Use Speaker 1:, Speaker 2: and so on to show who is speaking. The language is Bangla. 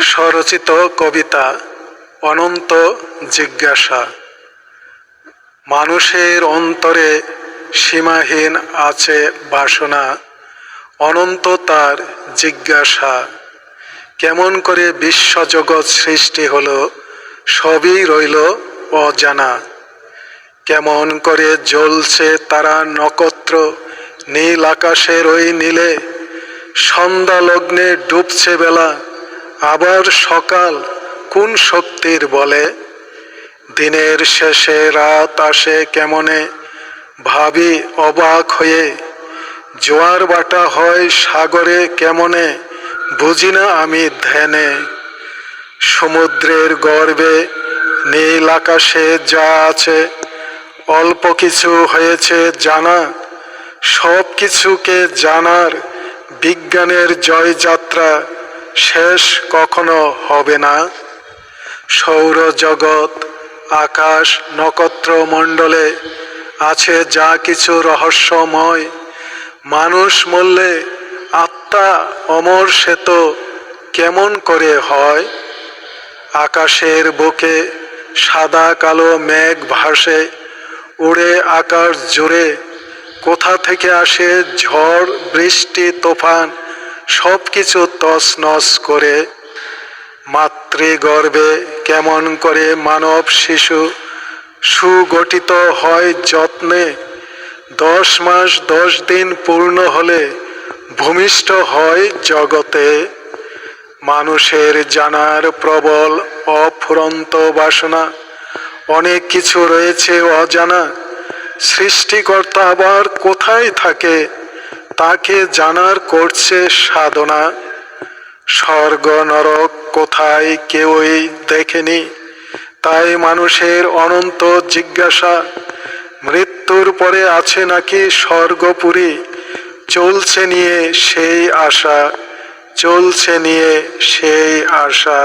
Speaker 1: স্বরচিত কবিতা অনন্ত জিজ্ঞাসা। মানুষের অন্তরে সীমাহীন আছে বাসনা, অনন্ত তার জিজ্ঞাসা। কেমন করে বিশ্বজগৎ সৃষ্টি হলো, সবই রইল অজানা। কেমন করে জ্বলছে তারা নক্ষত্র নীল আকাশের ওই নীলে, সন্ধ্যা লগ্নে ডুবছে বেলা, আবার সকাল কোন শক্তির বলে। দিনের শেষে রাত আসে কেমনে, ভাবি অবাক হয়ে। জোয়ার বাটা হয় সাগরে কেমনে, বুঝি না আমি ধ্যানে। সমুদ্রের গর্ভে নীল আকাশে যা আছে, অল্প কিছু হয়েছে জানা। সব কিছুকে জানার বিজ্ঞানের জয়যাত্রা শেষ কখনো হবে না। সৌরজগৎ, আকাশ, নক্ষত্রমণ্ডলে আছে যা কিছু রহস্যময়। মানুষ মরলে আত্মা অমর সে তো কেমন করে হয়। আকাশের বুকে সাদা কালো মেঘ ভাসে, উড়ে আকাশ জুড়ে। কোথা থেকে আসে ঝড় বৃষ্টি তুফান, সব কিছু তছনছ করে। মাতৃগর্ভে কেমন করে মানব শিশু সুগঠিত হয় যত্নে। 10 মাস 10 দিন পূর্ণ হলে ভূমিষ্ঠ হয় জগতে। মানুষের জানার প্রবল অফুরন্ত বাসনা, অনেক কিছু রয়েছে অজানা। সৃষ্টিকর্তা আবার কোথায় থাকে, তাকে জানার করছে সাধনা। স্বর্গ নরক কোথায় কেউই দেখেনি, তাই মানুষের অনন্ত জিজ্ঞাসা। মৃত্যুর পরে আছে নাকি স্বর্গপুরী, চলছে নিয়ে সেই আশা, চলছে নিয়ে সেই আশা।